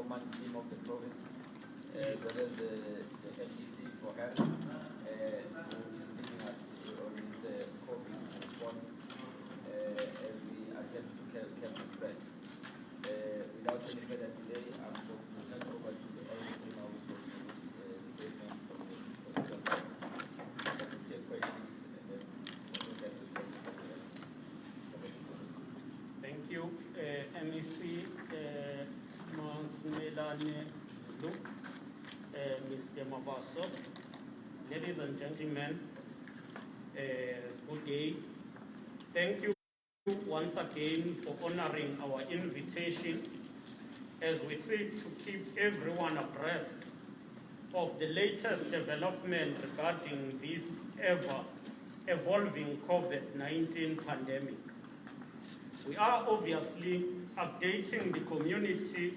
command team of the province, as well as the NEC for health, who is leading us on this COVID response as we attempt to curb the spread. Without any further delay, I'm going to hand over to the orange team now, which will produce the statement from the provincial government. We take questions and then we'll get to the Thank you, MEC Sihle Zikalala, Mr. Mabaso. Ladies and gentlemen, good day. Thank you once again for honoring our invitation as we seek to keep everyone abreast of the latest development regarding this ever-evolving COVID-19 pandemic. We are obviously updating the community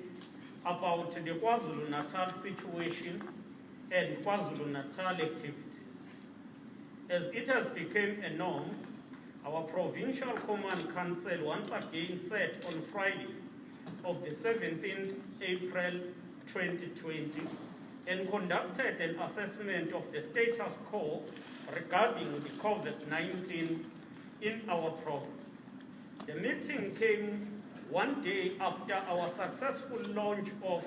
about the KwaZulu-Natal situation and KwaZulu-Natal activities. As it has become a norm, our Provincial Command Council once again set on Friday of the 17th April 2020 and conducted an assessment of the status quo regarding the COVID-19 in our province. The meeting came one day after our successful launch of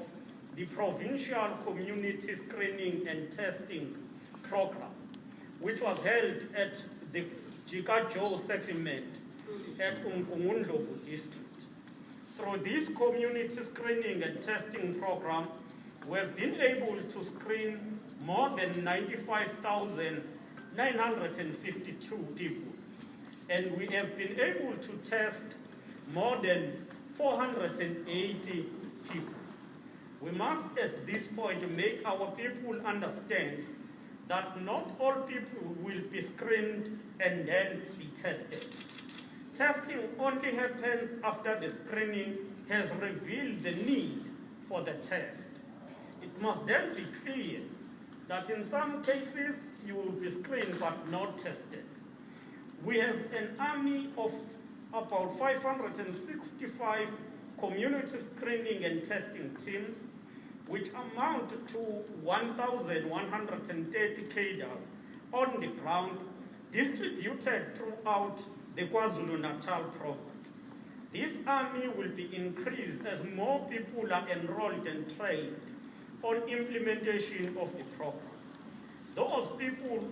the Provincial Community Screening and Testing Program, which was held at the Jika Joe settlement at UMgungundlovu District. Through this community screening and testing program, we have been able to screen more than 95,952 people, and we have been able to test more than 480 people. We must at this point make our people understand that not all people will be screened and then be tested. Testing only happens after the screening has revealed the need for the test. It must then be clear that in some cases you will be screened but not tested. We have an army of about 565 community screening and testing teams, which amount to 1,130 cadres on the ground distributed throughout the KwaZulu-Natal province. This army will be increased as more people are enrolled and trained on implementation of the program. Those people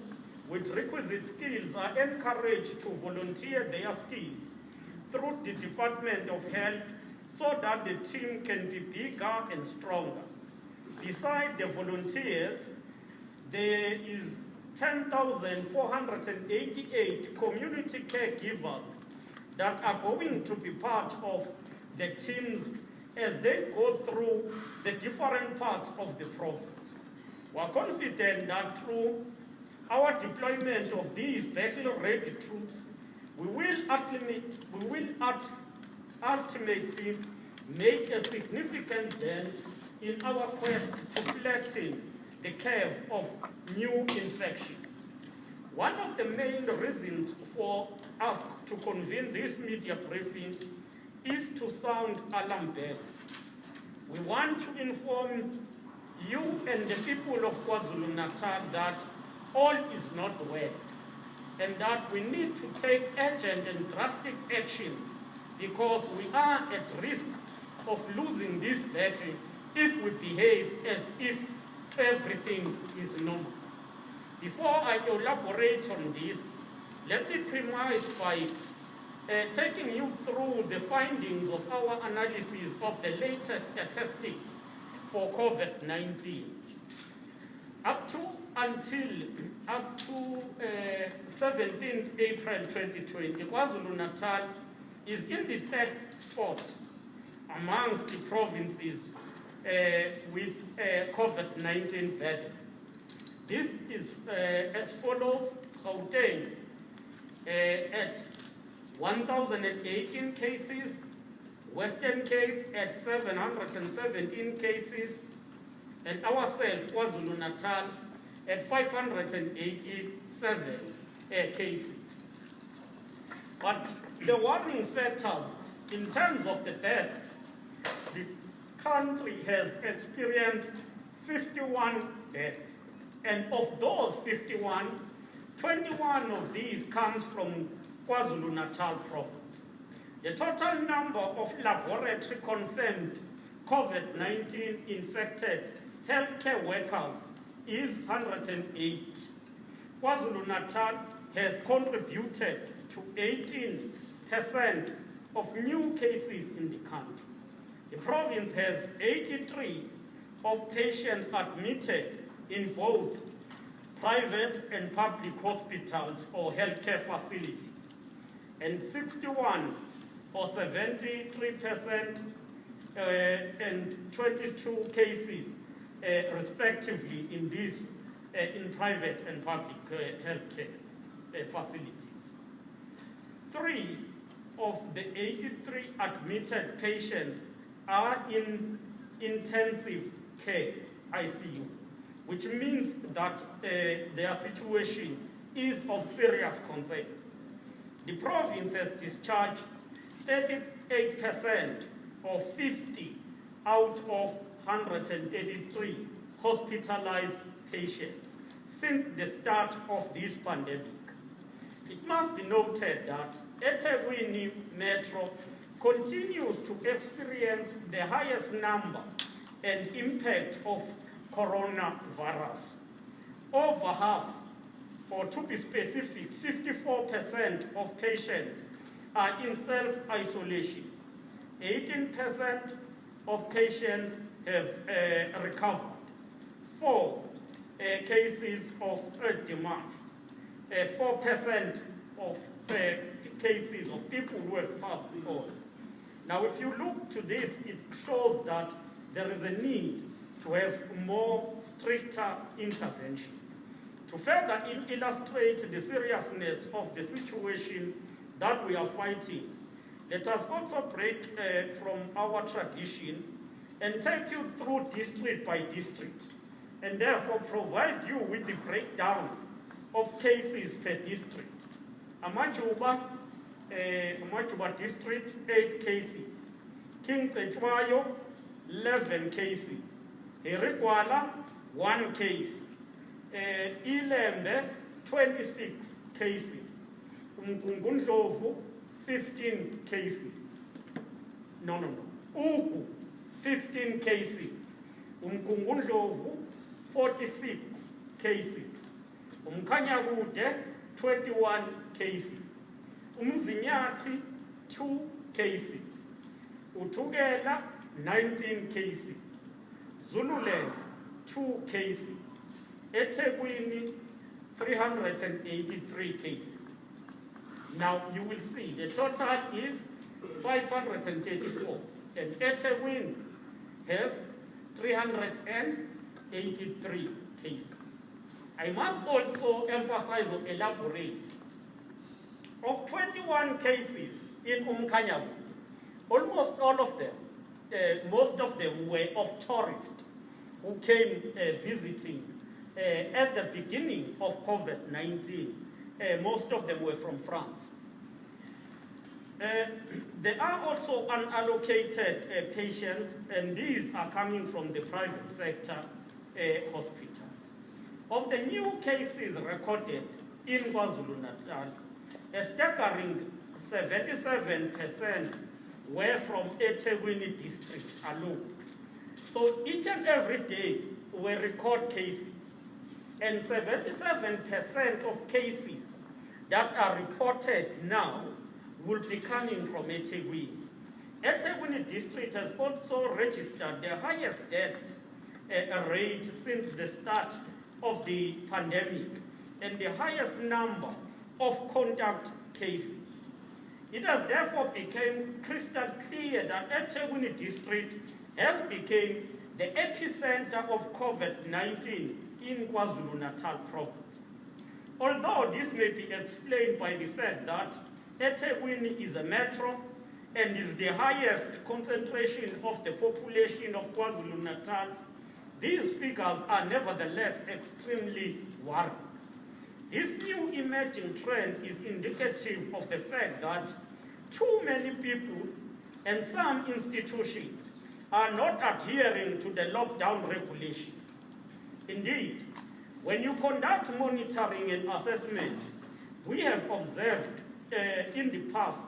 with requisite skills are encouraged to volunteer their skills through the Department of Health so that the team can be bigger and stronger. Besides the volunteers, there is 10,488 community caregivers that are going to be part of the teams as they go through the different parts of the province. We are confident that through our deployment of these battle-ready troops, we will ultimately make a significant dent in our quest to flatten the curve of new infections. One of the main reasons for us to convene this media briefing is to sound alarm bells. We want to inform you and the people of KwaZulu-Natal that all is not well, and that we need to take urgent and drastic actions because we are at risk of losing this battle if we behave as if everything is normal. Before I elaborate on this, let me premise by taking you through the findings of our analysis of the latest statistics for COVID-19. Up to 17th April 2020, KwaZulu-Natal is in the third spot amongst the provinces with COVID-19 burden. This is as follows: Gauteng at 1,018 cases, Western Cape at 717 cases, and ourselves, KwaZulu-Natal, at 587 cases. But the worrying factors in terms of the deaths, the country has experienced 51 deaths. And of those 51, 21 of these comes from KwaZulu-Natal province. The total number of laboratory confirmed COVID-19 infected healthcare workers is 108. KwaZulu-Natal has contributed to 18% of new cases in the country. The province has 83 of patients admitted in both private and public hospitals or healthcare facilities, and 61 or 73% and 22 cases respectively in these in private and public healthcare facilities. 3 of the 83 admitted patients are in intensive care, ICU, which means that their situation is of serious concern. The province has discharged 38% or 50 out of 183 hospitalized patients since the start of this pandemic. It must be noted that eThekwini Metro continues to experience the highest number and impact of coronavirus. Over half, or to be specific, 54% of patients are in self-isolation. 18% of patients have recovered. 4 cases of demands. 4% of cases of people who have passed on. Now, if you look to this, it shows that there is a need to have more stricter intervention. To further illustrate the seriousness of the situation that we are fighting, let us also break from our tradition and take you through district by district, and therefore provide you with the breakdown of cases per district. Amajuba district, 8 cases. King Petwayo, 11 cases. Erikwala, 1 case. Ilembe, 26 cases. UMgungundlovu, 15 cases. No. Ugu, 15 cases. UMgungundlovu, 46 cases. Umkhanyakude, 21 cases. Umzinyathi, 2 cases. Uthukela, 19 cases. Zululand, 2 cases. eThekwini, 383 cases. Now you will see the total is 534, and eThekwini has 383 cases. I must also emphasize or elaborate. Of 21 cases in Umkhanyaku, almost all of them, most of them were of tourists who came visiting at the beginning of COVID-19. Most of them were from France. There are also unallocated patients, and these are coming from the private sector hospitals. Of the new cases recorded in KwaZulu-Natal, a staggering 77% were from eThekwini district alone. So each and every day we record cases, and 77% of cases that are reported now will be coming from eThekwini. eThekwini district has also registered the highest death rate since the start of the pandemic, and the highest number of contact cases. It has therefore become crystal clear that eThekwini district has become the epicenter of COVID-19 in KwaZulu-Natal province. Although this may be explained by the fact that eThekwini is a metro and is the highest concentration of the population of KwaZulu-Natal, these figures are nevertheless extremely worrying. This new emerging trend is indicative of the fact that too many people and some institutions are not adhering to the lockdown regulations. Indeed, when you conduct monitoring and assessment, we have observed in the past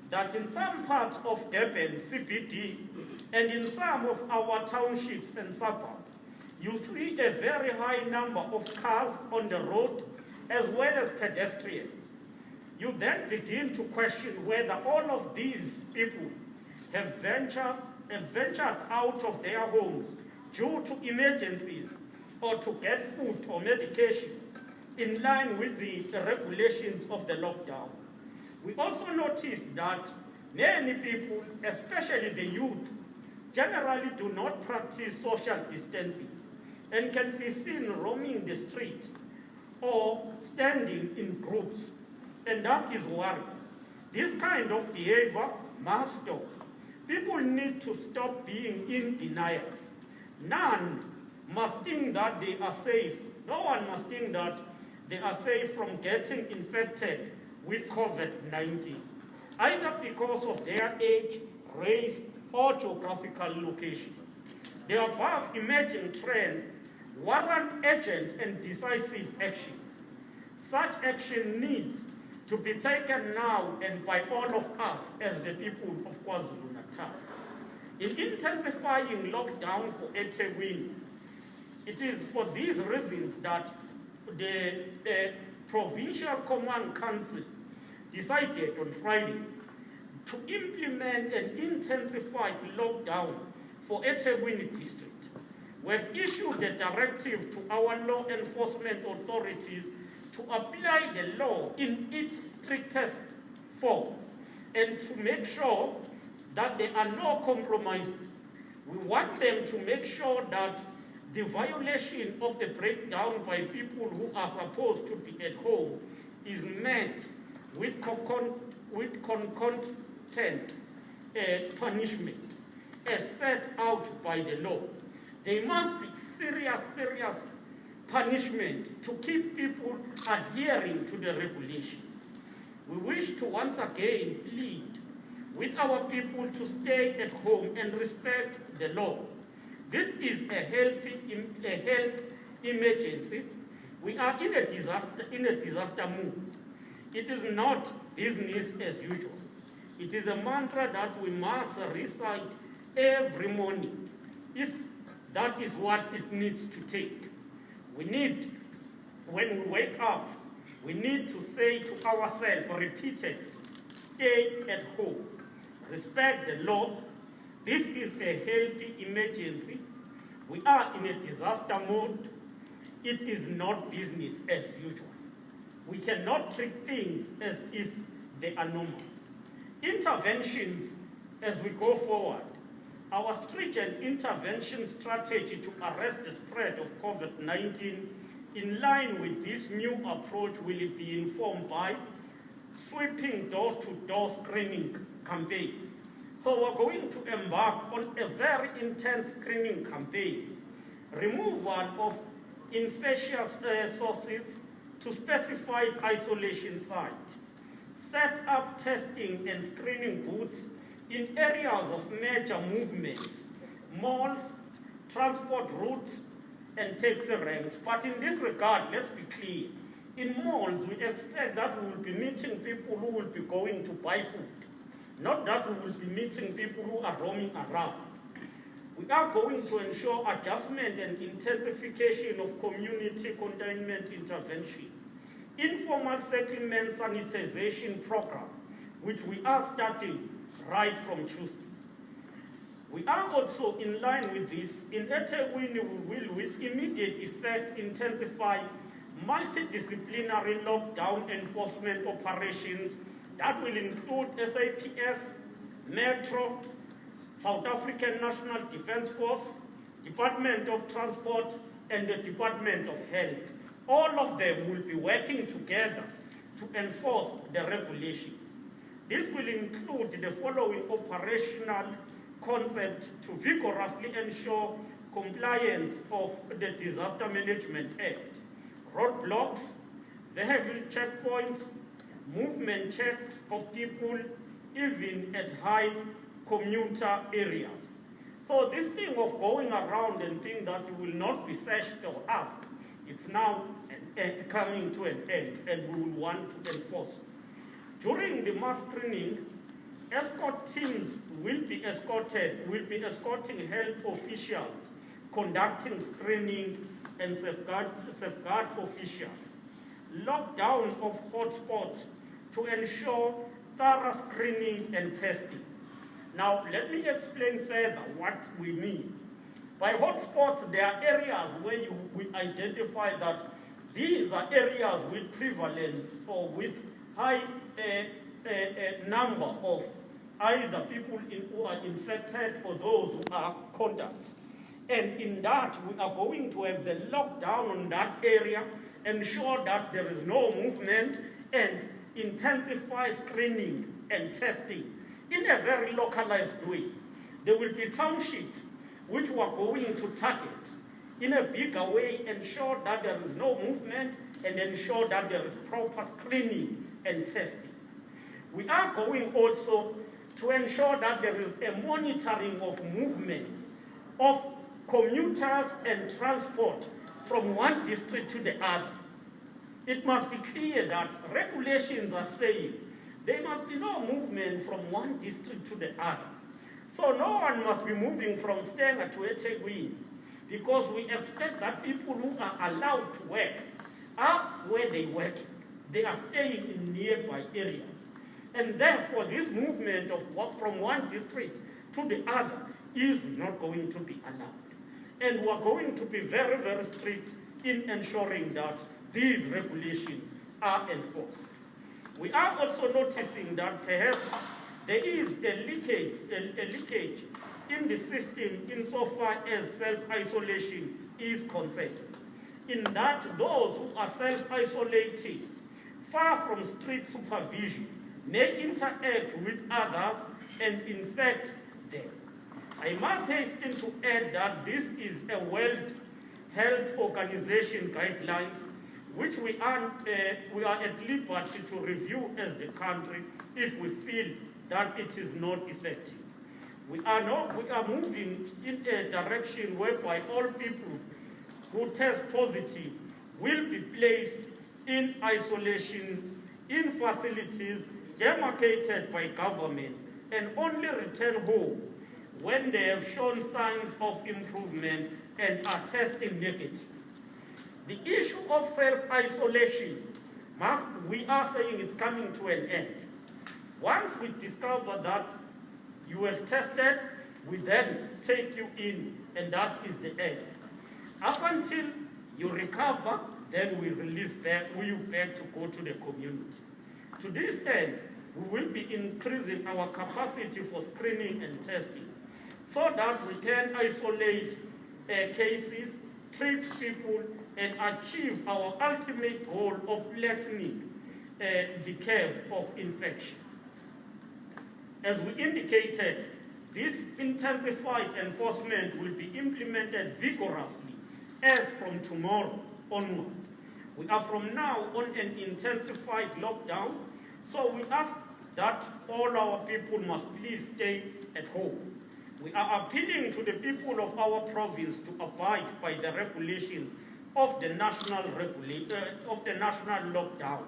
that in some parts of Durban CBD and in some of our townships and suburbs, you see a very high number of cars on the road as well as pedestrians. You then begin to question whether all of these people have ventured out of their homes due to emergencies or to get food or medication in line with the regulations of the lockdown. We also noticed that many people, especially the youth, generally do not practice social distancing and can be seen roaming the street or standing in groups, and that is worrying. This kind of behavior must stop. People need to stop being in denial. None must think that they are safe. No one must think that they are safe from getting infected with COVID-19, either because of their age, race, or geographical location. The above emerging trend warrant urgent and decisive actions. Such action needs to be taken now and by all of us as the people of KwaZulu-Natal. In intensifying lockdown for eThekwini, it is for these reasons that the Provincial Command Council decided on Friday to implement an intensified lockdown for eThekwini District. We've issued a directive to our law enforcement authorities to apply the law in its strictest form and to make sure that there are no compromises. We want them to make sure that the violation of the breakdown by people who are supposed to be at home is met with concomitant punishment as set out by the law. There must be serious punishment to keep people adhering to the regulations. We wish to once again plead with our people to stay at home and respect the law. This is a health emergency. We are in a disaster mood. It is not business as usual. It is a mantra that we must recite every morning, if that is what it needs to take. We need, when we wake up, we need to say to ourselves repeatedly, stay at home, respect the law. This is a healthy emergency. We are in a disaster mode. It is not business as usual. We cannot treat things as if they are normal. Interventions as we go forward. Our stringent intervention strategy to arrest the spread of COVID-19 in line with this new approach will be informed by sweeping door-to-door screening campaign. So we're going to embark on a very intense screening campaign, removal of infectious sources to specified isolation sites, set up testing and screening booths in areas of major movements, malls, transport routes, and taxi ranks. But in this regard, let's be clear. In malls, we expect that we will be meeting people who will be going to buy food, not that we will be meeting people who are roaming around. We are going to ensure adjustment and intensification of community containment intervention, informal settlement sanitization program, which we are starting right from Tuesday. We are also in line with this. In eThekwini, we will with immediate effect intensify multidisciplinary lockdown enforcement operations that will include SAPS, Metro, South African National Defence Force, Department of Transport, and the Department of Health. All of them will be working together to enforce the regulations. This will include the following operational concept to vigorously ensure compliance of the Disaster Management Act: roadblocks, vehicle checkpoints, movement checks of people even at high commuter areas, So this thing of going around and think that you will not be searched or asked, it's now coming to an end, and we will want to enforce. During the mass screening, escort teams will be escorting health officials, conducting screening and safeguard officials, lockdown of hotspots to ensure thorough screening and testing. Now, let me explain further what we mean. By hotspots, there are areas where we identify that these are areas with prevalent or with high number of either people who are infected or those who are contacts. And in that, we are going to have the lockdown on that area, ensure that there is no movement, and intensify screening and testing in a very localized way. There will be townships which we are going to target in a bigger way, ensure that there is no movement, and ensure that there is proper screening and testing. We are going also to ensure that there is a monitoring of movements of commuters and transport from one district to the other. It must be clear that regulations are saying there must be no movement from one district to the other. So no one must be moving from Stenga to eThekwini, because we expect that people who are allowed to work are where they work. They are staying in nearby areas. And therefore, this movement of work from one district to the other is not going to be allowed. And we are going to be very, very strict in ensuring that these regulations are enforced. We are also noticing that perhaps there is a leakage in the system insofar as self-isolation is concerned, in that those who are self-isolated, far from strict supervision, may interact with others and infect them. I must hasten to add that this is a World Health Organization guidelines which we are at liberty to review as the country if we feel that it is not effective. We are moving in a direction whereby all people who test positive will be placed in isolation in facilities demarcated by government and only return home when they have shown signs of improvement and are testing negative. The issue of self-isolation, we are saying it's coming to an end. Once we discover that you have tested, we then take you in, and that is the end. Up until you recover, then we release you back to go to the community. To this end, we will be increasing our capacity for screening and testing so that we can isolate cases, treat people, and achieve our ultimate goal of flattening the curve of infection. As we indicated, this intensified enforcement will be implemented vigorously as from tomorrow onward. We are from now on an intensified lockdown, so we ask that all our people must please stay at home. We are appealing to the people of our province to abide by the regulations of the national lockdown.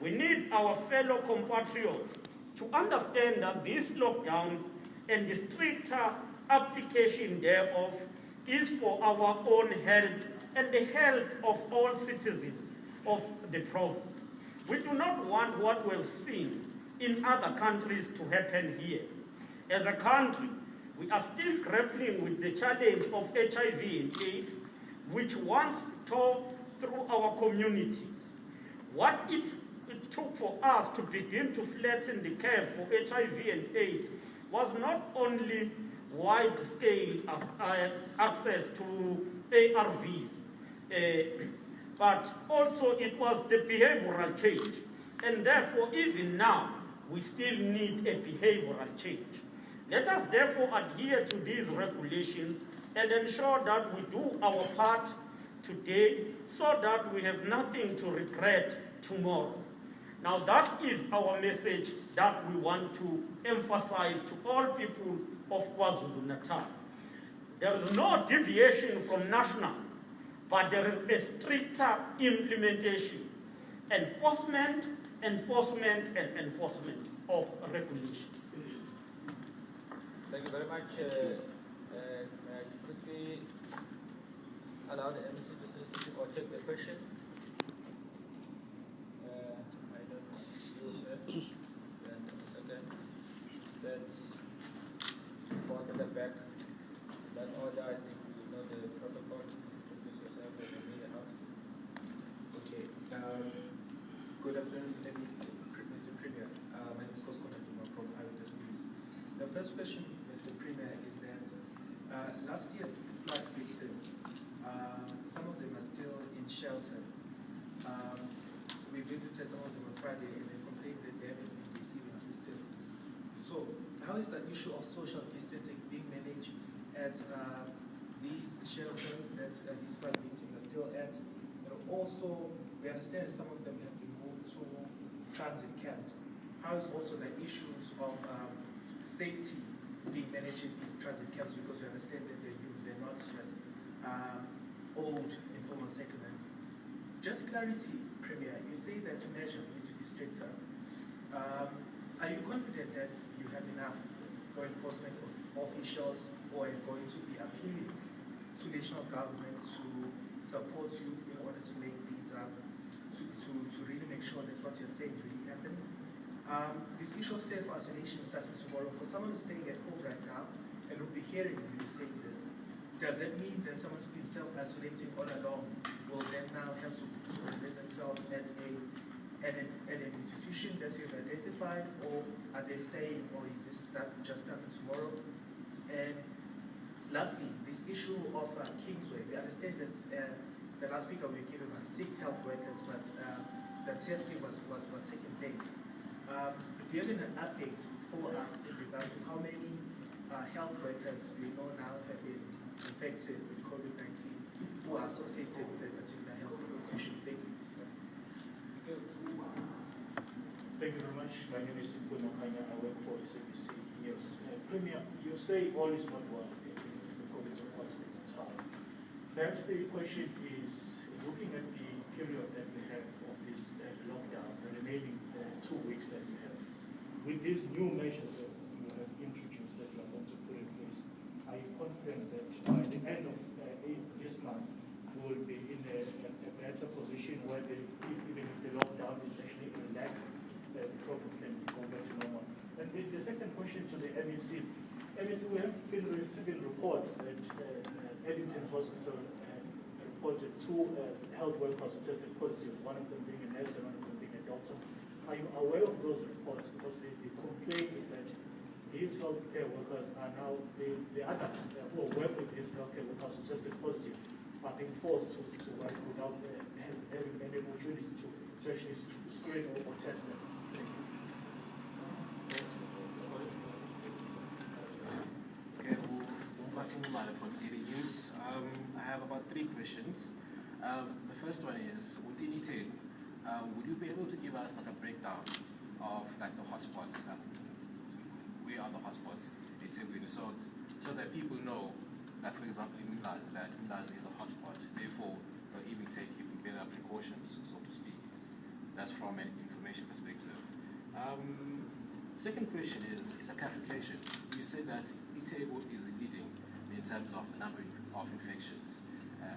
We need our fellow compatriots to understand that this lockdown and the stricter application thereof is for our own health and the health of all citizens of the province. We do not want what we've seen in other countries to happen here. As a country, we are still grappling with the challenge of HIV and AIDS, which once tore through our communities. What it took for us to begin to flatten the curve for HIV and AIDS was not only wide-scale access to ARVs, but also it was the behavioral change. And therefore, even now, we still need a behavioral change. Let us therefore adhere to these regulations and ensure that we do our part today so that we have nothing to regret tomorrow. Now that is our message that we want to emphasize to all people of KwaZulu-Natal. There is no deviation from national, but there is a stricter implementation, enforcement of regulations. Thank you very much. May I quickly allow the MC to say or take the question? I don't know. Then second. Then forward to the back. That order, I think you know the protocol. Introduce yourself and you need help. Okay. Good afternoon, Mr. Premier. My name is Kosko Naduma from Iota News. The first question, Mr. Premier, is that last year's flood victims, some of them are still in shelters. We visited some of them on Friday and they complained that they haven't been receiving assistance. So, how is the issue of social distancing being managed at these shelters that these flood victims are still at? And also, we understand some of them have been moved to transit camps. How is also the issues of safety being managed in these transit camps, because we understand that they're not just old informal settlements. Just clarity, Premier, you say that measures need to be stricter. Are you confident that you have enough law enforcement officials, or are you going to be appealing to national government to support you in order to make these, to really make sure that what you're saying really happens? This issue of self-isolation starting tomorrow, for someone who's staying at home right now and will be hearing you saying this, does that mean that someone who's been self-isolating all along will then now have to present themselves at an institution that you've identified, or are they staying, or is this just starting tomorrow? And lastly, this issue of Kingsway, we understand that the last speaker we were given was 6 health workers, but the testing was taking place. Do you have an update for us in regard to how many health workers we know now have been infected with COVID-19 who are associated with a particular health institution? Thank you. Thank you very much. My name is Sihle Zikalala. I work for SABC News. Premier, you say all is not well in the province of KwaZulu-Natal. Perhaps the question is, looking at the period that we have of this lockdown, the remaining 2 weeks that we have, with these new measures that you have introduced that you are going to put in place, are you confident that by the end of this month, we will be in a better position where even if the lockdown is actually relaxed, the province can go back to normal? And the second question to the MEC, we have been receiving reports that Edington Hospital reported 2 health workers who tested positive, one of them being a nurse and one of them being a doctor. Are you aware of those reports? Because the complaint is that these healthcare workers are now, the others who work with these healthcare workers who tested positive are being forced to work without having any opportunity to actually screen or test them. Thank you. Okay, Martin from TV News. I have about 3 questions. The first one is, within ETAG, would you be able to give us like a breakdown of like the hotspots? Where are the hotspots in Ethekwini, so that people know that, for example, in Mlazi is a hotspot, therefore they'll even take even better precautions, so to speak. That's from an information perspective. Second question is a clarification. You said that Ethekwini is leading in terms of the number of infections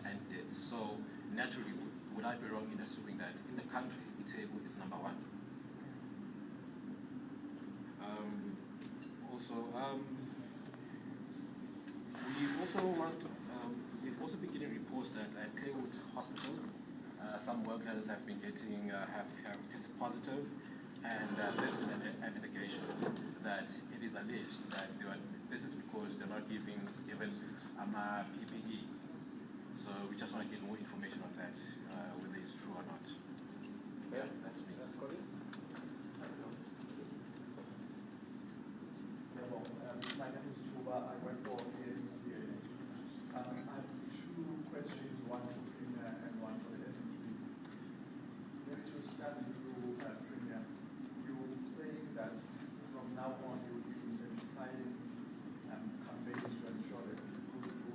and deaths. So naturally, would I be wrong in assuming that in the country, Ethekwini is number 1? We've also been getting reports that at Clearwood Hospital, some workers have been getting have tested positive, and this is an indication that it is alleged that this is because they're not given PPE. So we just want to get more information on that, whether it's true or not. Yeah, that's me. That's correct. My name is Chuba. I work for ANC. I have 2 questions, one for Premier and one for the NEC. Maybe to start with you, Premier, you're saying that from now on you'll be intensifying campaigns to ensure that people who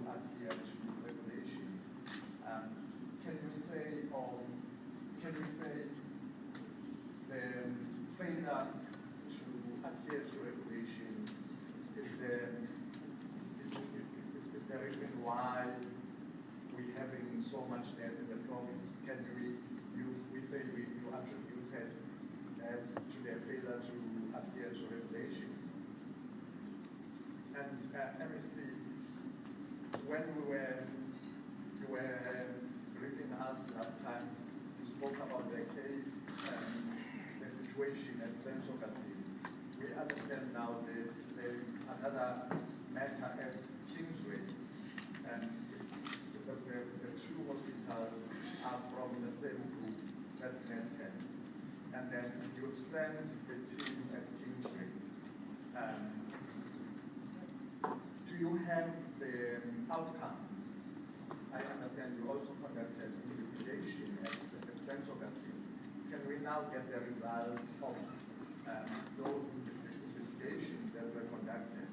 And MEC, when you were briefing us last time, you spoke about the case and the situation at Central Castle. We understand now that there is another matter at Kingsway, and the two hospitals are from the same group, that Medpen. And then you've sent the team at Kingsway. Do you have the outcome? I understand you also conducted investigation at Central Castle. Can we now get the results of those investigations that were conducted?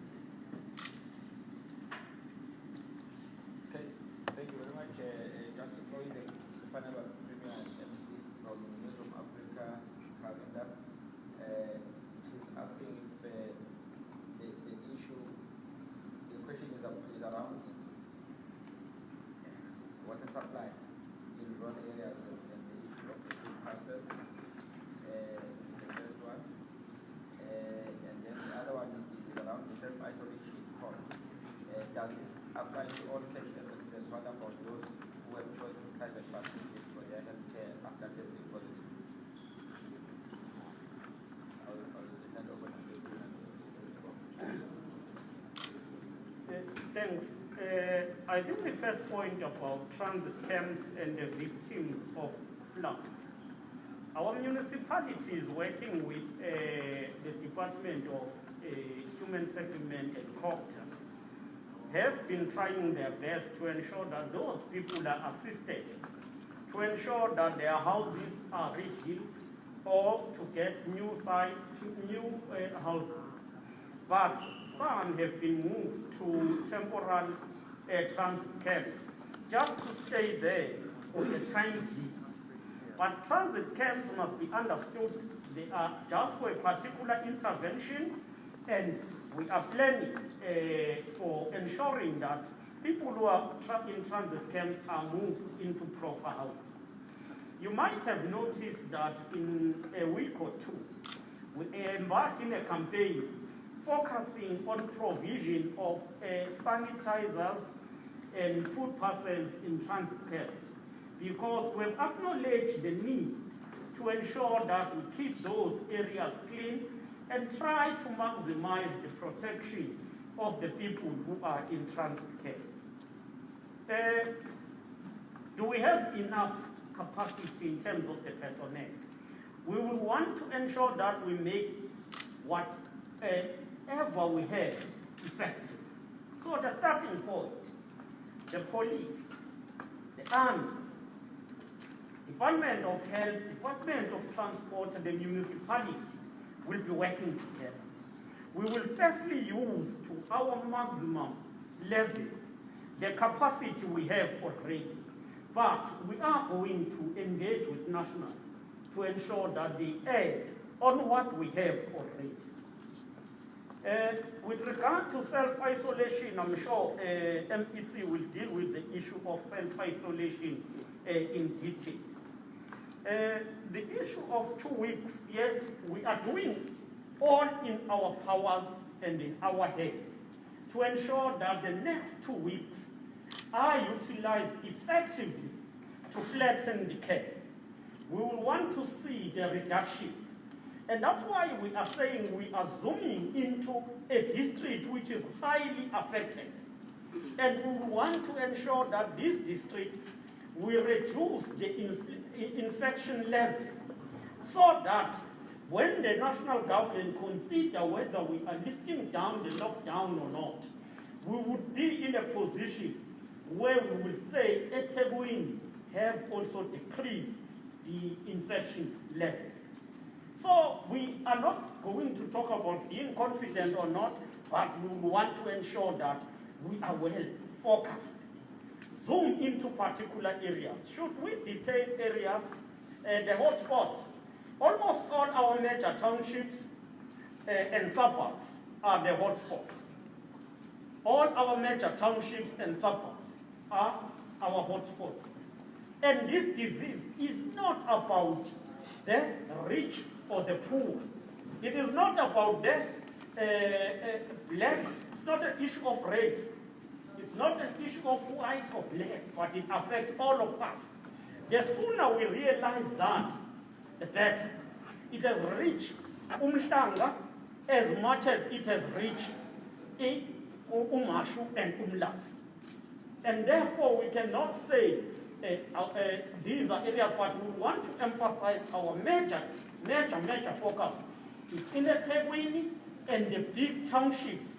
Okay, thank you very much. Just to throw in the final Premier MC from News of Africa calendar, she's asking if the issue, the question is around water supply in rural areas and the issue of the food parcels. The first one. And then the other one is around the self-isolation point. Does this apply to all cases as well about those who have chosen private partnerships for their health care after testing positive? I'll hand over to you. Thanks. I think the first point about transit camps and the victims of floods. Our municipality is working with the Department of Human Settlement and Culture, have been trying their best to ensure that those people are assisted, to ensure that their houses are rebuilt or to get new houses. But some have been moved to temporary transit camps just to stay there for the time being. But transit camps must be understood. They are just for a particular intervention, and we are planning for ensuring that people who are in transit camps are moved into proper houses. You might have noticed that in a week or two, we embarked in a campaign focusing on provision of sanitizers and food parcels in transit camps, because we've acknowledged the need to ensure that we keep those areas clean and try to maximize the protection of the people who are in transit camps. Do we have enough capacity in terms of the personnel? We will want to ensure that we make whatever we have effective. So the starting point, the police, the army, Department of Health, Department of Transport, and the municipality will be working together. We will firstly use to our maximum level the capacity we have already, but we are going to engage with national to ensure that they add on what we have already. With regard to self-isolation, I'm sure MEC will deal with the issue of self-isolation in detail. The issue of 2 weeks, yes, we are doing all in our powers and in our heads to ensure that the next 2 weeks are utilized effectively to flatten the curve. We will want to see the reduction. And that's why we are saying we are zooming into a district which is highly affected. And we want to ensure that this district will reduce the infection level so that when the national government consider whether we are lifting down the lockdown or not, we would be in a position where we will say eThekwini have also decreased the infection level. So we are not going to talk about being confident or not, but we want to ensure that we are well focused. Zoom into particular areas. Should we detail areas, the hotspots? Almost all our major townships and suburbs are the hotspots. All our major townships and suburbs are our hotspots. And this disease is not about the rich or the poor. It is not about the black not an issue of race. It's not an issue of white or black, but it affects all of us. The sooner we realize that, the better. It has reached Umhlanga as much as it has reached Umashu and Umlas. And therefore, we cannot say these are areas, but we want to emphasize our major focus is in the eThekwini, and the big townships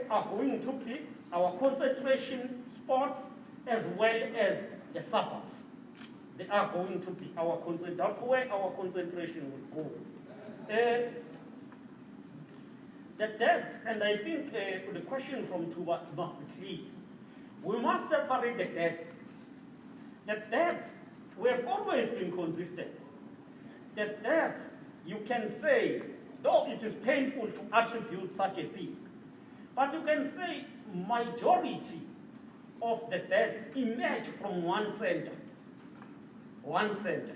are going to be our concentration spots as well as the suburbs. They are going to be our concentration. That's where our concentration will go. The deaths, and I think the question from Tuba must be clear. We must separate the deaths. The deaths, we have always been consistent. The deaths, you can say, though it is painful to attribute such a thing, but you can say majority of the deaths emerge from one center. One center.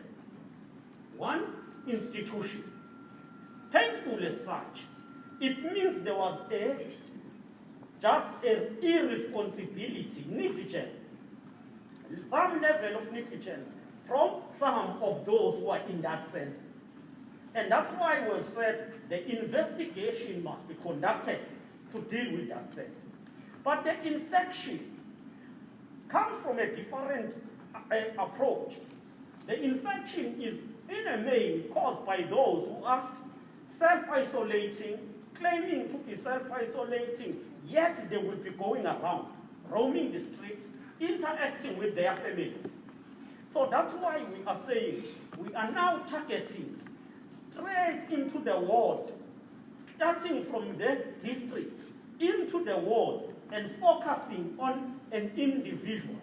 One institution. Painful as such. It means there was just an irresponsibility, negligence, some level of negligence from some of those who are in that center. And that's why we've said the investigation must be conducted to deal with that center. But the infection comes from a different approach. The infection is in a main caused by those who are self-isolating, claiming to be self-isolating, yet they will be going around, roaming the streets, interacting with their families. So that's why we are saying we are now targeting straight into the ward, starting from the district into the ward and focusing on an individual.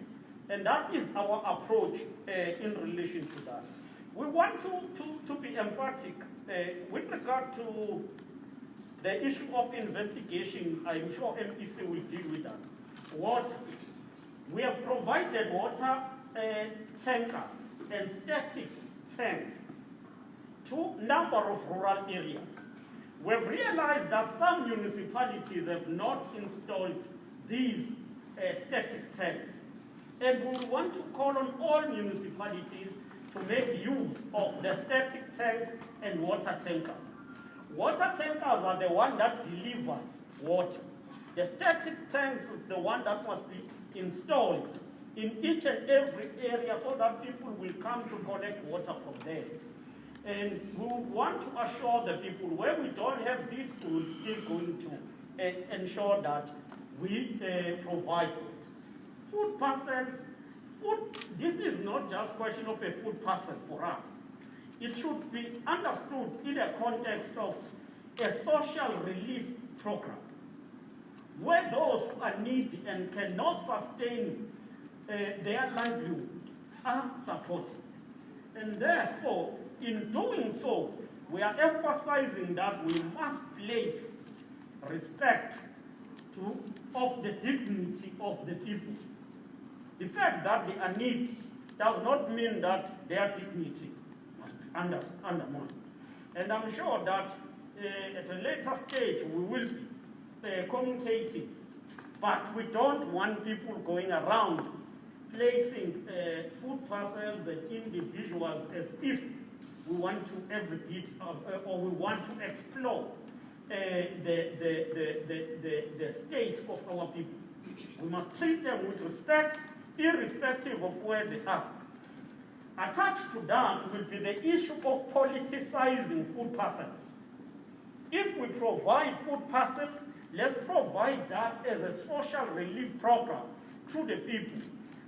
And that is our approach in relation to that. We want to be emphatic with regard to the issue of investigation. I'm sure MEC will deal with that. Water. We have provided water tankers and static tanks to a number of rural areas. We've realized that some municipalities have not installed these static tanks. And we want to call on all municipalities to make use of the static tanks and water tankers. Water tankers are the one that delivers water. The static tanks is the one that must be installed in each and every area so that people will come to collect water from there. And we want to assure the people where we don't have these tools, still going to ensure that we provide it. Food parcels, this is not just a question of a food parcel for us. It should be understood in the context of a social relief program, where those who are needy and cannot sustain their livelihood are supported. And therefore, in doing so, we are emphasizing that we must place respect of the dignity of the people. The fact that they are needy does not mean that their dignity must be undermined. And I'm sure that at a later stage we will be communicating, but we don't want people going around placing food parcels and individuals as if we want to exhibit or we want to explore the state of our people. We must treat them with respect, irrespective of where they are. Attached to that will be the issue of politicizing food parcels. If we provide food parcels, let's provide that as a social relief program to the people,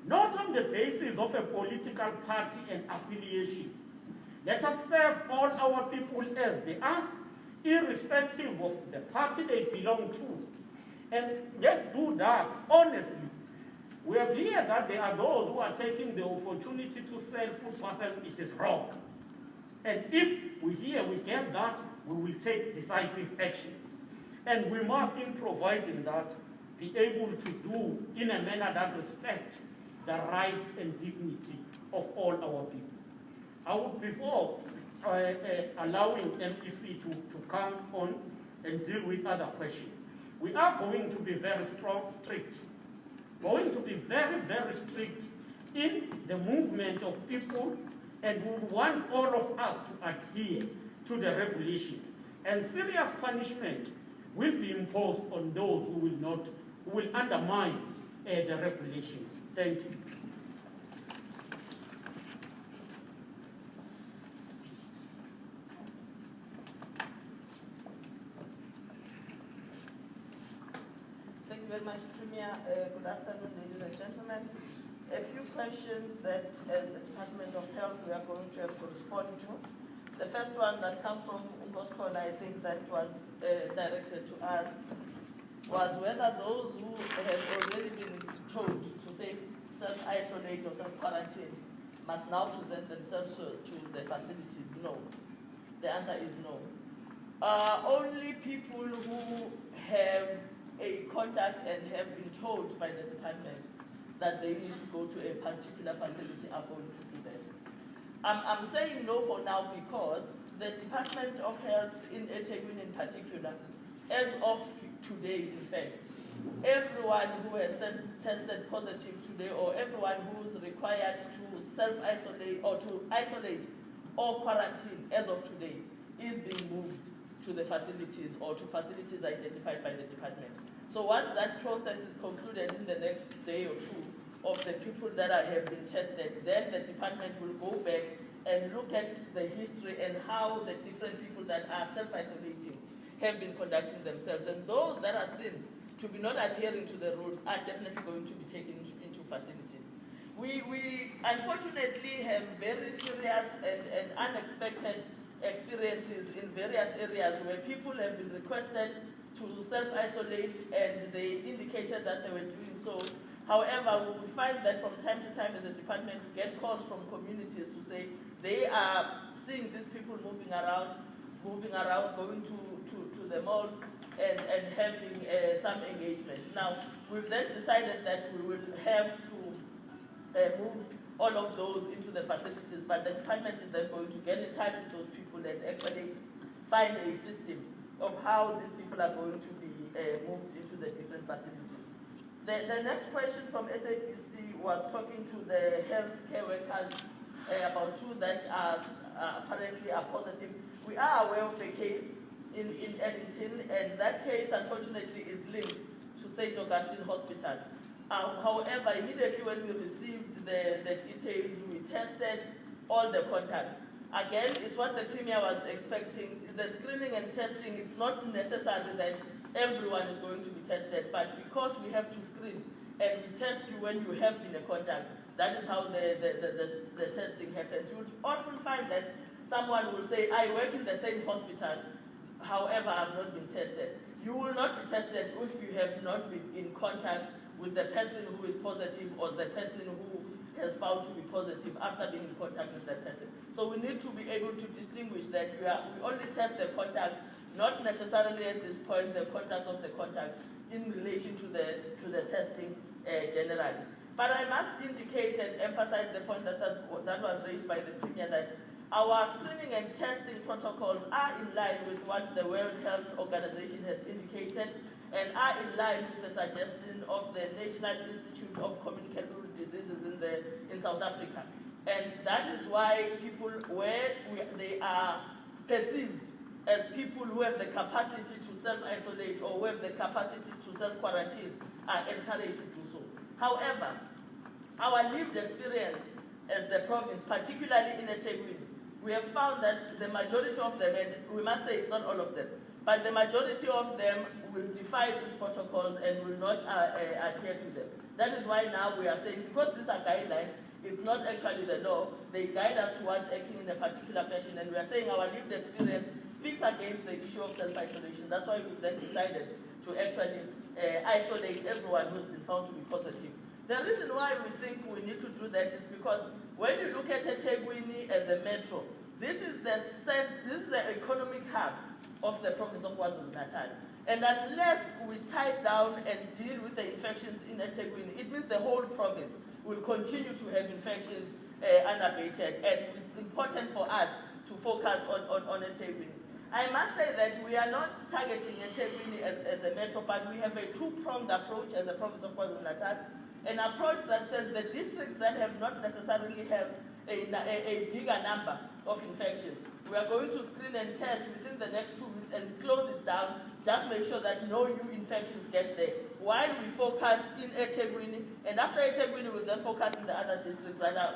not on the basis of a political party and affiliation. Let us serve all our people as they are, irrespective of the party they belong to. And let's do that honestly. We have heard that there are those who are taking the opportunity to sell food parcels. It is wrong. And if we get that, we will take decisive actions. And we must, in providing that, be able to do in a manner that respects the rights and dignity of all our people. I would, before allowing MEC to come on and deal with other questions, we are going to be very strict. Going to be very, very strict in the movement of people, and we want all of us to adhere to the regulations. And serious punishment will be imposed on those who will undermine the regulations. Thank you. Thank you very much, Premier. Good afternoon, ladies and gentlemen. A few questions that, as the Department of Health, we are going to have to respond to. The first one that comes from Ngoskona, I think that was directed to us, was whether those who have already been told to say self-isolate or self-quarantine must now present themselves to the facilities. No. The answer is no. Only people who have a contact and have been told by the department that they need to go to a particular facility are going to do that. I'm saying no for now because the Department of Health in eThekwini in particular, as of today in fact, everyone who has tested positive today or everyone who is required to self-isolate or to isolate or quarantine as of today is being moved to the facilities or to facilities identified by the department. So once that process is concluded in the next day or two of the people that have been tested, then the department will go back and look at the history and how the different people that are self-isolating have been conducting themselves. And those that are seen to be not adhering to the rules are definitely going to be taken into facilities. We unfortunately have very serious and unexpected experiences in various areas where people have been requested to self-isolate and they indicated that they were doing so. However, we find that from time to time as a department we get calls from communities to say they are seeing these people moving around, going to the malls and having some engagement. Now, we've then decided that we will have to move all of those into the facilities, but the department is then going to get in touch with those people and actually find a system of how these people are going to be moved into the different facilities. The next question from SAPC was talking to the healthcare workers about two that are apparently are positive. We are aware of the case in Edmonton, and that case unfortunately is linked to St. Augustine Hospital. However, immediately when we received the details, we tested all the contacts. Again, it's what the Premier was expecting. The screening and testing, it's not necessary that everyone is going to be tested, but because we have to screen and we test you when you have been a contact, that is how the testing happens. You would often find that someone will say, I work in the same hospital, however, I've not been tested. You will not be tested if you have not been in contact with the person who is positive or the person who has found to be positive after being in contact with that person. So we need to be able to distinguish that we only test the contacts, not necessarily at this point the contacts of the contacts in relation to the testing generally. But I must indicate and emphasize the point that was raised by the Premier that our screening and testing protocols are in line with what the World Health Organization has indicated and are in line with the suggestion of the National Institute of Communicable Diseases in South Africa. And that is why people, where they are perceived as people who have the capacity to self-isolate or who have the capacity to self-quarantine, are encouraged to do so. However, our lived experience as the province, particularly in eThekwini, we have found that the majority of them, and we must say it's not all of them, but the majority of them will defy these protocols and will not adhere to them. That is why now we are saying, because these are guidelines, it's not actually the law, they guide us towards acting in a particular fashion, and we are saying our lived experience speaks against the issue of self-isolation. That's why we've then decided to actually isolate everyone who's been found to be positive. The reason why we think we need to do that is because when you look at eThekwini as a metro, this is the economic hub of the province of KwaZulu-Natal. And unless we tie down and deal with the infections in eThekwini, it means the whole province will continue to have infections unabated. And it's important for us to focus on eThekwini. I must say that we are not targeting eThekwini as a metro, but we have a two-pronged approach as a province of KwaZulu-Natal. An approach that says the districts that have not necessarily have a bigger number of infections, we are going to screen and test within the next 2 weeks and close it down, just make sure that no new infections get there, while we focus in eThekwini, and after eThekwini we'll then focus in the other districts that are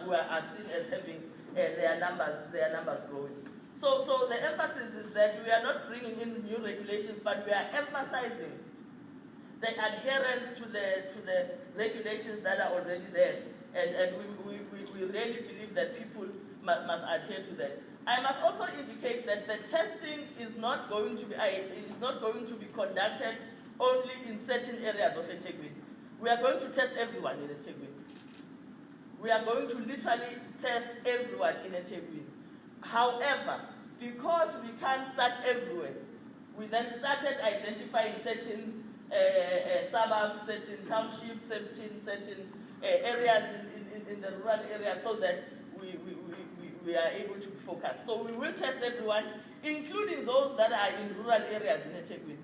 seen as having their numbers growing. So the emphasis is that we are not bringing in new regulations, but we are emphasizing the adherence to the regulations that are already there, and we really believe that people must adhere to that. I must also indicate that the testing is not going to be conducted only in certain areas of eThekwini. We are going to test everyone in eThekwini. We are going to literally test everyone in eThekwini. However, because we can't start everywhere, we then started identifying certain suburbs, certain townships, certain areas in the rural areas, so that we are able to be focused. So we will test everyone, including those that are in rural areas in eThekwini,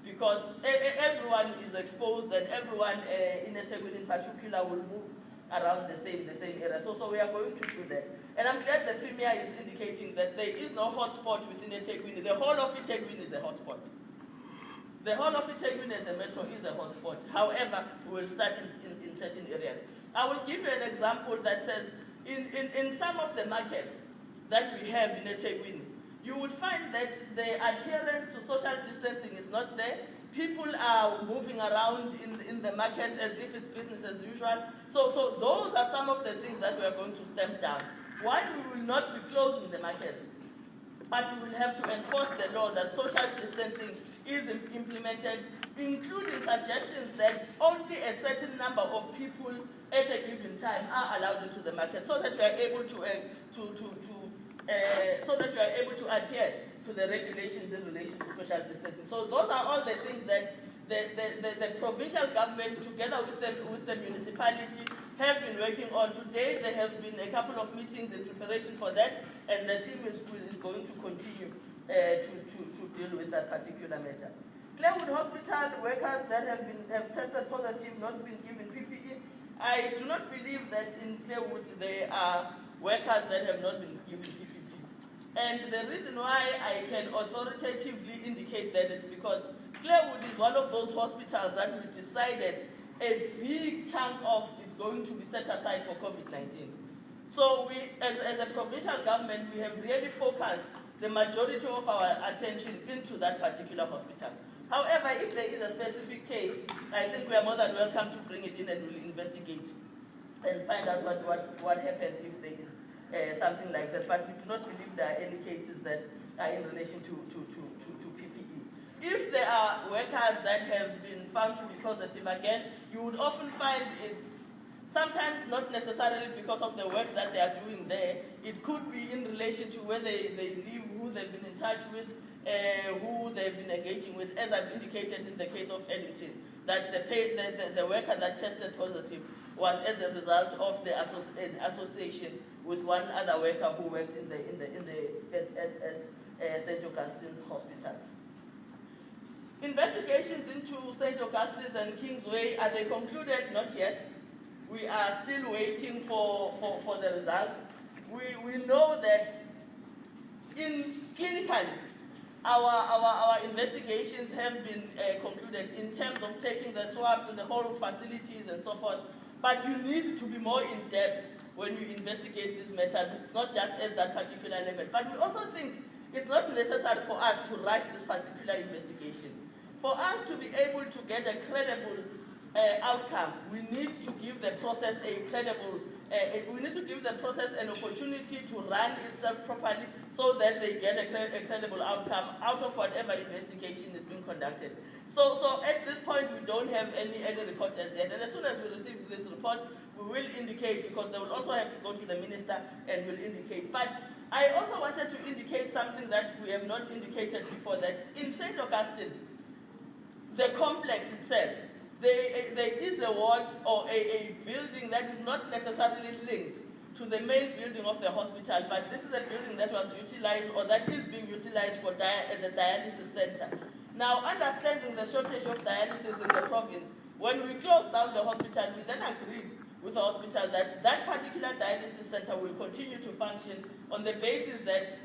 because everyone is exposed, and everyone in eThekwini in particular will move around the same area. So we are going to do that. And I'm glad the Premier is indicating that there is no hotspot within eThekwini. The whole of eThekwini is a hotspot. The whole of eThekwini as a metro is a hotspot. However, we will start in certain areas. I will give you an example that says, in some of the markets that we have in eThekwini, you would find that the adherence to social distancing is not there. People are moving around in the markets as if it's business as usual. So those are some of the things that we are going to stamp down. While we will not be closing the markets, but we will have to enforce the law that social distancing is implemented, including suggestions that only a certain number of people at a given time are allowed into the market, so that we are able to adhere to the regulations in relation to social distancing. So those are all the things that the provincial government, together with the municipality, have been working on. Today there have been a couple of meetings in preparation for that, and the team is going to continue to deal with that particular matter. Clarewood Hospital workers that have tested positive, not been given PPE. I do not believe that in Clarewood there are workers that have not been given PPE. And the reason why I can authoritatively indicate that is because Clarewood is one of those hospitals that we decided a big chunk of is going to be set aside for COVID-19. So we, as a provincial government, we have really focused the majority of our attention into that particular hospital. However, if there is a specific case, I think we are more than welcome to bring it in, and we'll investigate and find out what happened if there is something like that. But we do not believe there are any cases that are in relation to PPE. If there are workers that have been found to be positive, again, you would often find it's sometimes not necessarily because of the work that they are doing there. It could be in relation to where they live, who they've been in touch with, who they've been engaging with, as I've indicated in the case of Ellington, that the worker that tested positive was as a result of the association with one other worker who worked at St. Augustine's Hospital. Investigations into St. Augustine's and Kingsway, are they concluded? Not yet. We are still waiting for the results. We know that clinically, our investigations have been concluded in terms of taking the swabs in the whole facilities and so forth. But you need to be more in depth when you investigate these matters. It's not just at that particular level. But we also think it's not necessary for us to rush this particular investigation. For us to be able to get a credible outcome, we need to give the process we need to give the process an opportunity to run itself properly, so that they get a credible outcome out of whatever investigation is being conducted. So at this point, we don't have any report as yet. And as soon as we receive these reports, we will indicate, because they will also have to go to the minister and will indicate. But I also wanted to indicate something that we have not indicated before, that in St. Augustine, the complex itself, there is a ward or a building that is not necessarily linked to to the main building of the hospital, but this is a building that was utilized or that is being utilized for as a dialysis center. Now, understanding the shortage of dialysis in the province, when we closed down the hospital, we then agreed with the hospital that that particular dialysis center will continue to function on the basis that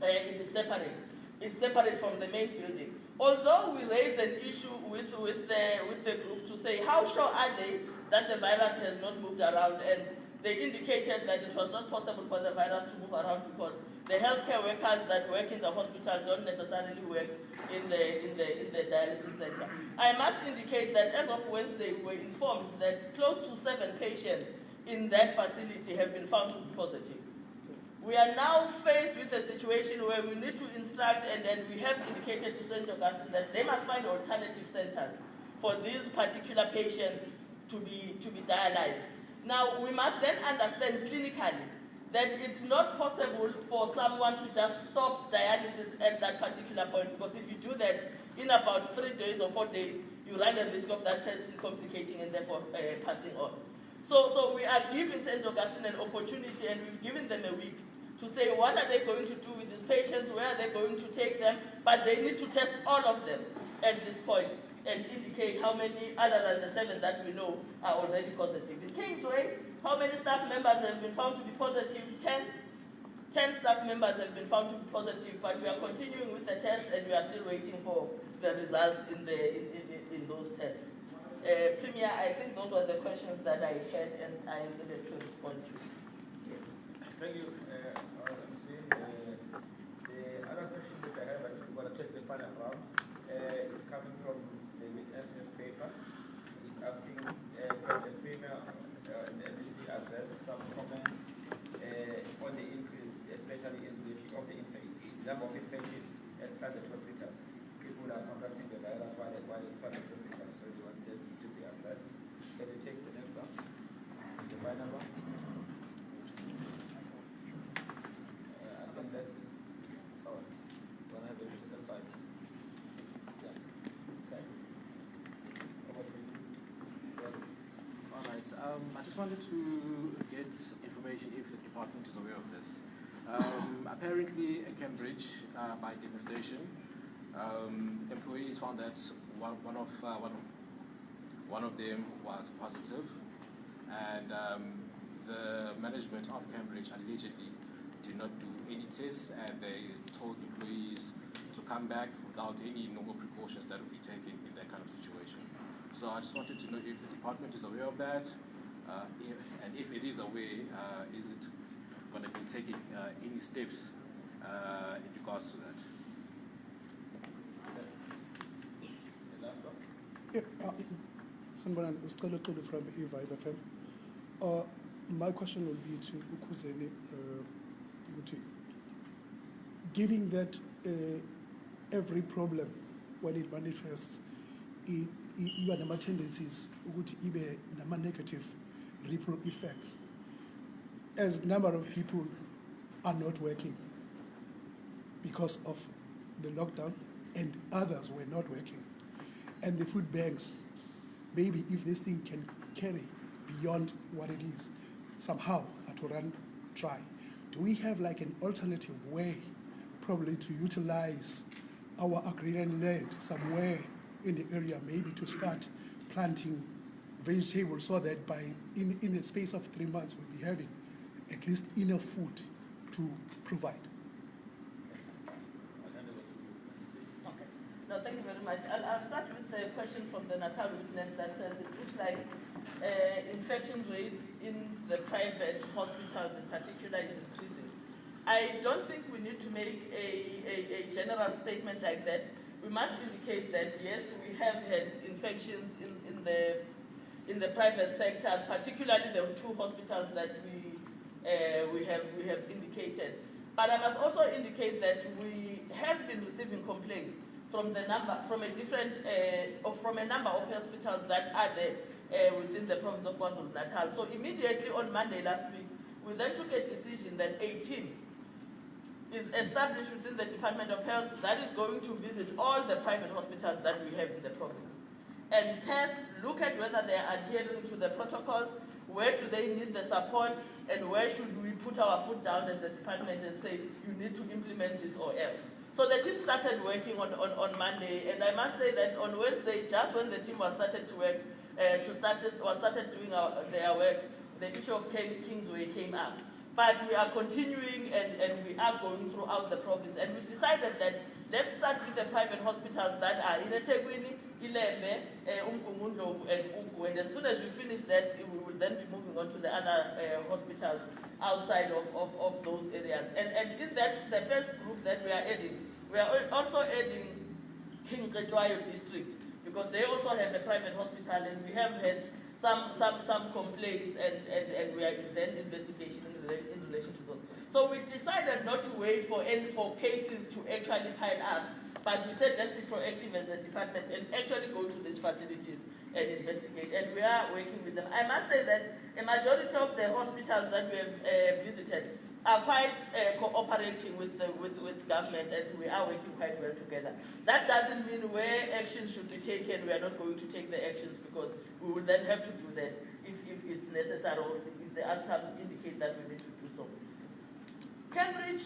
it is separate. It's separate from the main building. Although we raised an issue with the group to say how sure are they that the virus has not moved around, and they indicated that it was not possible for the virus to move around because the healthcare workers that work in the hospital don't necessarily work in the dialysis center. I must indicate that as of Wednesday, we were informed that close to 7 patients in that facility have been found to be positive. We are now faced with a situation where we need to instruct, and we have indicated to St. Augustine that they must find alternative centers for these particular patients to be dialyzed. Now, we must then understand clinically that it's not possible for someone to just stop dialysis at that particular point, because if you do that, in about 3 days or 4 days, you run the risk of that person complicating and therefore passing on. So we are giving St. Augustine an opportunity, and we've given them a week to say what are they going to do with these patients, where are they going to take them, but they need to test all of them at this point and indicate how many, other than the 7 that we know, are already positive. In Kingsway, how many staff members have been found to be positive? 10. 10 staff members have been found to be positive, but we are continuing with the test, and we are still waiting for the results in those tests. Premier, I think those were the questions that I had, and I needed to respond to. Yes. Thank you. The other question that I have, I think we're going to take the final round, is coming from the witness newspaper. It's asking can the Premier and the NBC address some comment on the increase, especially in the number of infections at private hospitals. People are contracting the virus while it's private hospitals, so you want this to be addressed. Can you take the next one? The final one? I think that's when I have the second part. Yeah. Okay. Over to you. Yeah. All right. I just wanted to get information if the department is aware of this. Apparently, at Cambridge, by demonstration, employees found that one of them was positive, and the management of Cambridge allegedly did not do any tests, and they told employees to come back without any normal precautions that would be taken in that kind of situation. So I just wanted to know if the department is aware of that, and if it is aware, is it going to be taking any steps in regards to that? Sanibonani, Usicelo Xulu from eVibe FM. My question will be to Ukuzeni, given that every problem, when it manifests, iba nama tendencies ukuthi ibe nama negative ripple effects. As number of people are not working because of the lockdown, and others were not working, and the food banks, maybe if this thing can carry beyond what it is, somehow to run dry, do we have like an alternative way probably to utilize our agrarian land somewhere in the area, maybe to start planting vegetables so that by in the space of 3 months we'll be having at least enough food to provide? Okay. No, thank you very much. I'll start with the question from the Natal witness that says it looks like infection rates in the private hospitals in particular is increasing. I don't think we need to make a general statement like that. We must indicate that yes, we have had infections in the private sector, particularly the 2 hospitals that we have indicated. But I must also indicate that we have been receiving complaints from a number of hospitals that are there within the province of KwaZulu-Natal. So immediately on Monday last week, we then took a decision that 18 is established within the Department of Health that is going to visit all the private hospitals that we have in the province. and test, look at whether they are adhering to the protocols, where do they need the support, and where should we put our foot down as the department and say, you need to implement this or else. So the team started working on Monday, and I must say that on Wednesday, just when the team was started to work, started doing their work, the issue of Kingsway came up. But we are continuing and we are going throughout the province. And we decided that let's start with the private hospitals that are in eThekwini, Ilembe, UMgungundlovu and Ugu. And as soon as we finish that, we will then be moving on to the other hospitals outside of those areas. And in that, the first group that we are adding, we are also adding Jika Joe District, because they also have a private hospital, and we have had some complaints, and we are then investigation in relation to those. So we decided not to wait for cases to actually pile up, but we said let's be proactive as a department and actually go to these facilities and investigate. And we are working with them. I must say that a majority of the hospitals that we have visited are quite cooperating with government, and we are working quite well together. That doesn't mean where action should be taken, we are not going to take the actions, because we will then have to do that if it's necessary, or if the outcomes indicate that we need to do so. Cambridge,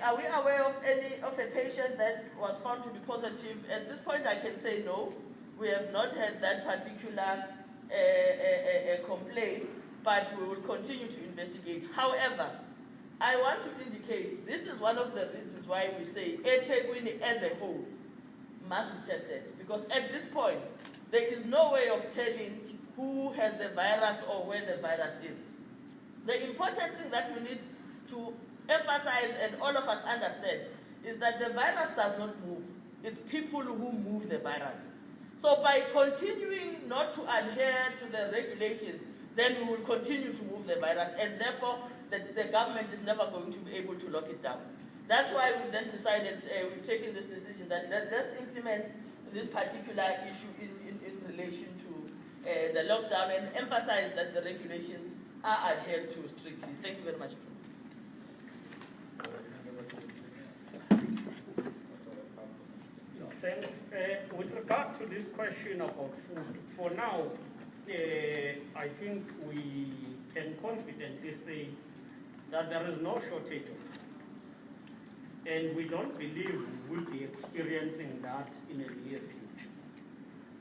are we aware of a patient that was found to be positive? At this point, I can say no. We have not had that particular complaint, but we will continue to investigate. However, I want to indicate this is one of the reasons why we say eThekwini as a whole must be tested, because at this point there is no way of telling who has the virus or where the virus is. The important thing that we need to emphasize, and all of us understand, is that the virus does not move. It's people who move the virus. So by continuing not to adhere to the regulations, then we will continue to move the virus, and therefore the government is never going to be able to lock it down. That's why we've then decided, we've taken this decision that let's implement this particular issue in relation to the lockdown, and emphasize that the regulations are adhered to strictly. Thank you very much. Thanks. With regard to this question about food, for now, I think we can confidently say that there is no shortage of food. And we don't believe we will be experiencing that in the near future.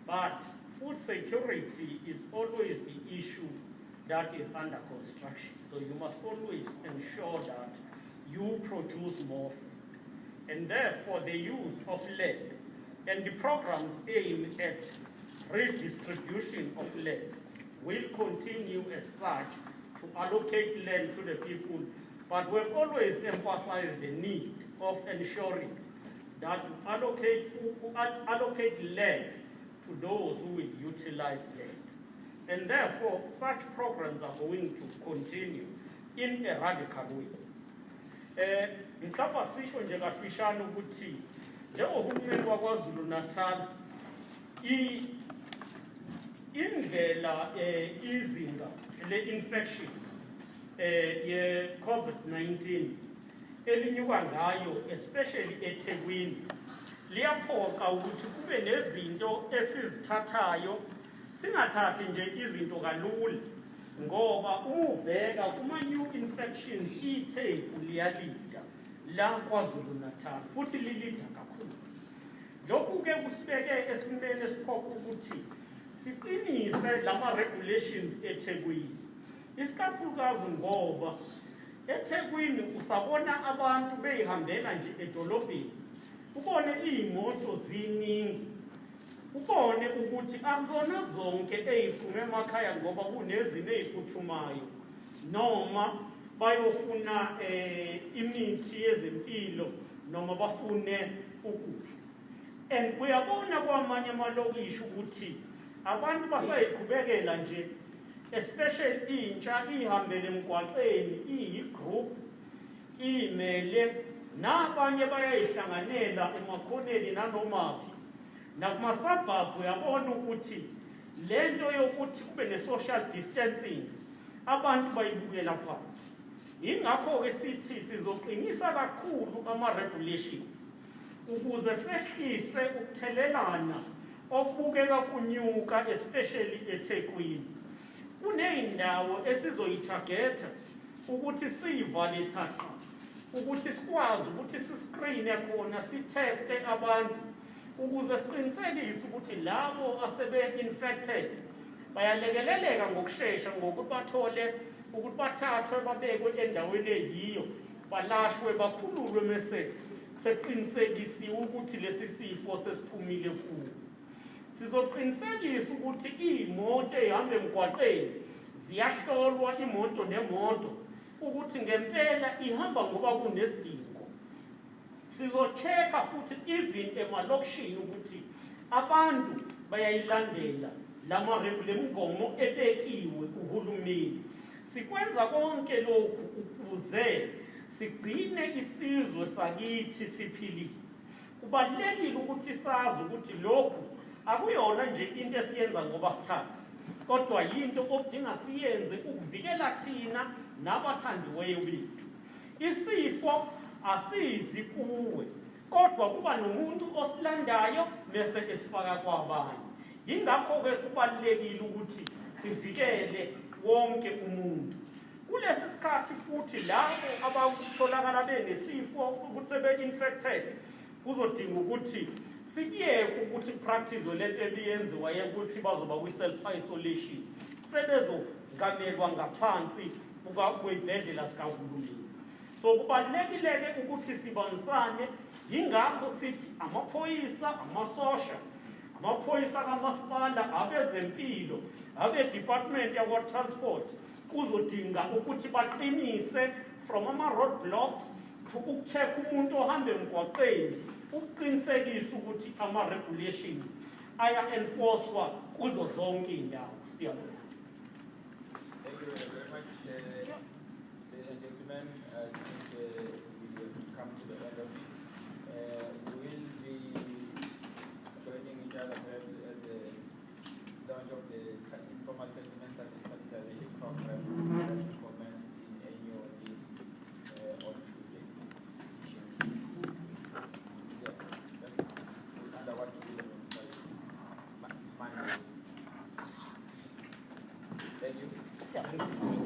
But food security is always the issue that is under construction. So you must always ensure that you produce more food. And therefore the use of land and the programs aim at redistribution of land will continue as such to allocate land to the people, but we've always emphasized the need of ensuring that we allocate land to those who will utilize land. And therefore, such programs are going to continue in a radical way. Mhlawumbe sisho nje kafishane ukuthi njengohulumeni waKwaZulu Natal indlela izinga le-infection ye-Covid19 elinyuka ngayo, especially eThekwini, liyaphoqa ukuthi kube nezinto esizithathayo, singathathi nje izinto kalula, ngoba ubheka kuma-new infections itheku liyalida la KwaZulu Natal, futhi lilida kakhulu. Lokhu-ke kusibeke esimeni esiphoqa ukuthi siqinise lama-regulations eThekwini, isikakhulukazi ngoba eThekwini usabona abantu beyihambela nje edolobheni, ubone iy'moto ziningi, ubone ukuthi akuzona zonke ey'phume emakhaya ngoba kunezimo ey'phuthumayo noma bayofuna imithi yezempilo noma bafune ukudla. And kuyabona kwamanye amalokishi ukuthi abantu basayiqhubekela nje, especially intsha ihambele emgwaqeni iyi-group imele, nabanye bayayihlanganela emakhoneni nanomaphi nakumasabhabhu. Uyabona ukuthi lento yokuthi kube ne-social distancing abantu bayibukela phansi. Yingakho-ke sithi sizoqinisa kakhulu ama-regulations ukuze sehlise ukuthelelana okubukeka kunyuka especially eThekwini. Kuney'ndawo esizoyithagetha ukuthi siyivale thaqa, ukuthi sikwazi ukuthi siscreene khona, sitheste abantu ukuze siqinisekise ukuthi labo asebe-infected bayalekeleleka ngokushesha ngokuthi bathole ukuthi bathathwe babekwe endaweni eyiyo, balashwe, bakhululwe mese seqinisekisiwe ukuthi lesi sifo sesiphumile kuwo. Sizoqinisekisa ukuthi iy'moto ey'hamba emgwaqeni ziyahlolwa imoto nemoto ukuthi ngempela ihamba ngoba kunesidingo. Sizo-check-a futhi even emalokishini ukuthi abantu bayayilandela le migomo ebekiwe uhulumeni. Sikwenza konke lokhu ukuze sigcine isizwe sakithi siphilile. Kubalulekile ukuthi sazi ukuthi lokhu akuyona nje into esiyenza ngoba sithanda, kodwa yinto okudinga siyenze ukuvikela thina nabathandiweyo bethu. Isifo asizi kuwe, kodwa kuba nomuntu osilandayo bese esifaka kwabanye. Yingakho-ke kubalulekile ukuthi sivikele wonke umuntu. Kulesi sikhathi futhi labo abatholakala benesifo ukuthi sebe-infected kuzodinga ukuthi sikuyeke ukuthi practice lento ebiyenziwa yokuthi bazoba kwi-self-isolation, sebezogamelwa ngaphansi kwey'bhedlela zikahulumeni. So kubalulekile-ke ukuthi sibanisane, yingakho sithi amaphoyisa, amasosha, amaphoyisa kamasipala, abezempilo, abe-department yakwa-transport, kuzodinga ukuthi baqinise from ama-roadblocks to ukucheck umuntu ohamba emgwaqeni, ukuqinisekisa ukuthi ama-regulations aya-enforcewa kuzo zonke iy'ndawo. Siyabonga. Thank you very much. Ladies and gentlemen, I think we have come to the end of it. We will be joining each other perhaps at the launch of the informal settlement and sanitary program that will commence in annually on Tuesday. Yeah, that's under what we will Monday. Thank you.